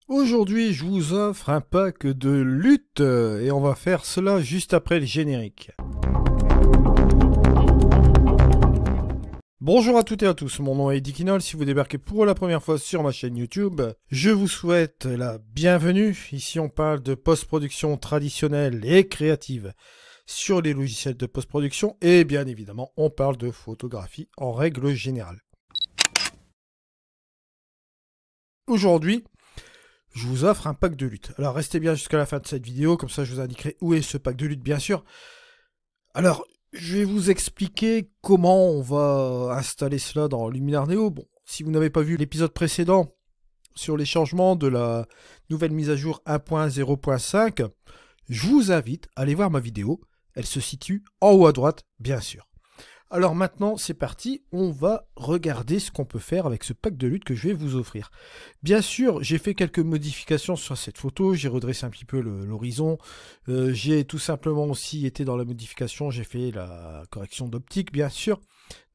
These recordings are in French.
Aujourd'hui, je vous offre un pack de lutte et on va faire cela juste après le générique. Bonjour à toutes et à tous, mon nom est Eddie Kinol. Si vous débarquez pour la première fois sur ma chaîne YouTube, je vous souhaite la bienvenue. Ici, on parle de post-production traditionnelle et créative sur les logiciels de post-production et bien évidemment, on parle de photographie en règle générale. Aujourd'hui, je vous offre un pack de lutte. Alors restez bien jusqu'à la fin de cette vidéo, comme ça je vous indiquerai où est ce pack de lutte bien sûr. Alors, je vais vous expliquer comment on va installer cela dans Luminar Neo. Bon, si vous n'avez pas vu l'épisode précédent sur les changements de la nouvelle mise à jour 1.0.5, je vous invite à aller voir ma vidéo. Elle se situe en haut à droite, bien sûr. Alors maintenant, c'est parti, on va regarder ce qu'on peut faire avec ce pack de lutte que je vais vous offrir. Bien sûr, j'ai fait quelques modifications sur cette photo, j'ai redressé un petit peu l'horizon, j'ai tout simplement aussi été dans la modification, j'ai fait la correction d'optique, bien sûr,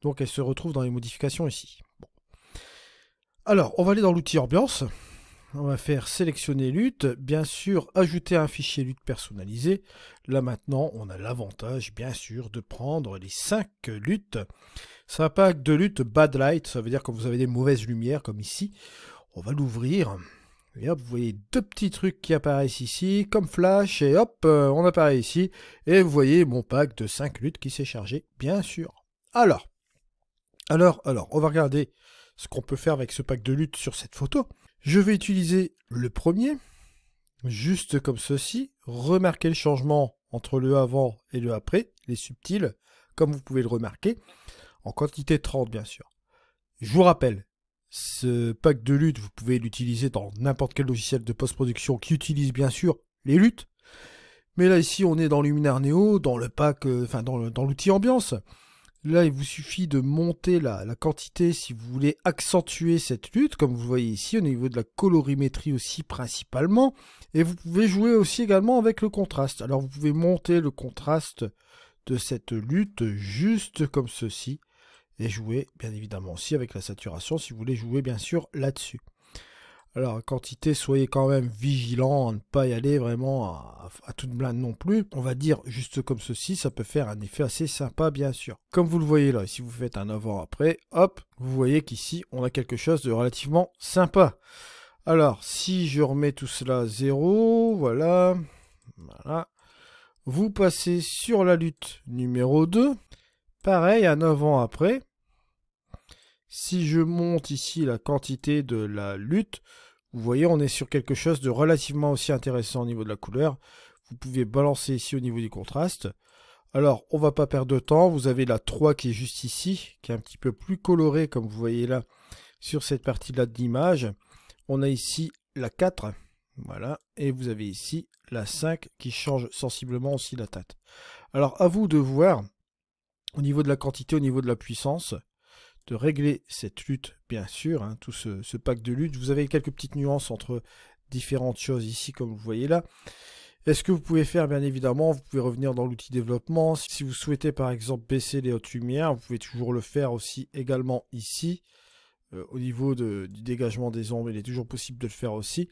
donc elle se retrouve dans les modifications ici. Bon. Alors, on va aller dans l'outil ambiance. On va faire sélectionner lutte, bien sûr ajouter un fichier lutte personnalisé. Là maintenant on a l'avantage bien sûr de prendre les 5 luttes. C'est un pack de lutte bad light, ça veut dire quand vous avez des mauvaises lumières comme ici. On va l'ouvrir. Et hop, vous voyez deux petits trucs qui apparaissent ici, comme flash, et hop, on apparaît ici. Et vous voyez mon pack de 5 luttes qui s'est chargé, bien sûr. Alors, on va regarder ce qu'on peut faire avec ce pack de lutte sur cette photo. Je vais utiliser le premier, juste comme ceci. Remarquez le changement entre le avant et le après, les subtils, comme vous pouvez le remarquer, en quantité 30 bien sûr. Je vous rappelle, ce pack de lutte, vous pouvez l'utiliser dans n'importe quel logiciel de post-production qui utilise bien sûr les luttes. Mais là ici, on est dans Luminar Neo, dans le pack, dans l'outil ambiance. Là, il vous suffit de monter la quantité si vous voulez accentuer cette lutte, comme vous voyez ici, au niveau de la colorimétrie aussi principalement. Et vous pouvez jouer aussi également avec le contraste. Alors, vous pouvez monter le contraste de cette lutte juste comme ceci. Et jouer, bien évidemment, aussi avec la saturation, si vous voulez jouer, bien sûr, là-dessus. Alors, quantité, soyez quand même vigilant à ne pas y aller vraiment à toute blinde non plus. On va dire juste comme ceci, ça peut faire un effet assez sympa, bien sûr. Comme vous le voyez là, si vous faites un avant-après, hop, vous voyez qu'ici, on a quelque chose de relativement sympa. Alors, si je remets tout cela à 0, voilà. Vous passez sur la lutte numéro 2. Pareil, un avant-après. Si je monte ici la quantité de la lutte, vous voyez, on est sur quelque chose de relativement aussi intéressant au niveau de la couleur. Vous pouvez balancer ici au niveau du contraste. Alors, on va pas perdre de temps. Vous avez la 3 qui est juste ici, qui est un petit peu plus colorée, comme vous voyez là, sur cette partie-là de l'image. On a ici la 4, voilà, et vous avez ici la 5 qui change sensiblement aussi la teinte. Alors, à vous de voir, au niveau de la quantité, au niveau de la puissance, de régler cette lutte, bien sûr, hein, tout ce pack de lutte. Vous avez quelques petites nuances entre différentes choses ici, comme vous voyez là. Est-ce que vous pouvez faire, bien évidemment, vous pouvez revenir dans l'outil développement. Si vous souhaitez, par exemple, baisser les hautes lumières, vous pouvez toujours le faire aussi également ici. Au niveau du dégagement des ombres, il est toujours possible de le faire aussi.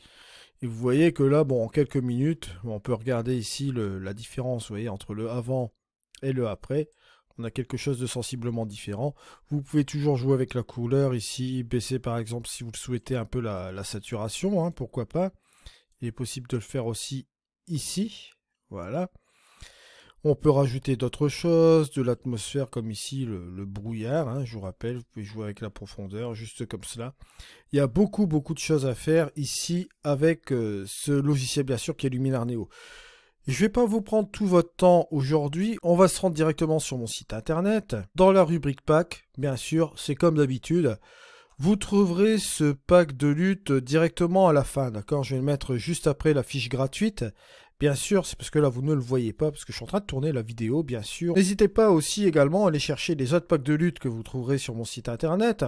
Et vous voyez que là, bon, en quelques minutes, on peut regarder ici la différence, vous voyez, entre le avant et le après. On a quelque chose de sensiblement différent. Vous pouvez toujours jouer avec la couleur ici, baisser par exemple si vous le souhaitez un peu la saturation, hein, pourquoi pas. Il est possible de le faire aussi ici, voilà. On peut rajouter d'autres choses, de l'atmosphère comme ici le brouillard, hein, je vous rappelle, vous pouvez jouer avec la profondeur, juste comme cela. Il y a beaucoup de choses à faire ici avec ce logiciel bien sûr qui est Luminar Neo. Je ne vais pas vous prendre tout votre temps aujourd'hui, on va se rendre directement sur mon site internet. Dans la rubrique pack, bien sûr, c'est comme d'habitude, vous trouverez ce pack de lutte directement à la fin, d'accord? Je vais le mettre juste après la fiche gratuite. Bien sûr, c'est parce que là vous ne le voyez pas, parce que je suis en train de tourner la vidéo, bien sûr. N'hésitez pas aussi également à aller chercher les autres packs de lutte que vous trouverez sur mon site internet.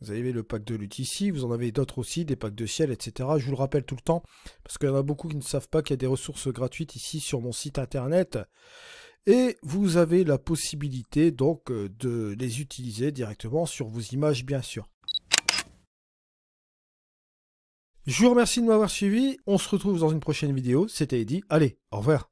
Vous avez le pack de lutte ici, vous en avez d'autres aussi, des packs de ciel, etc. Je vous le rappelle tout le temps, parce qu'il y en a beaucoup qui ne savent pas qu'il y a des ressources gratuites ici sur mon site internet. Et vous avez la possibilité donc de les utiliser directement sur vos images, bien sûr. Je vous remercie de m'avoir suivi. On se retrouve dans une prochaine vidéo. C'était Eddy. Allez, au revoir.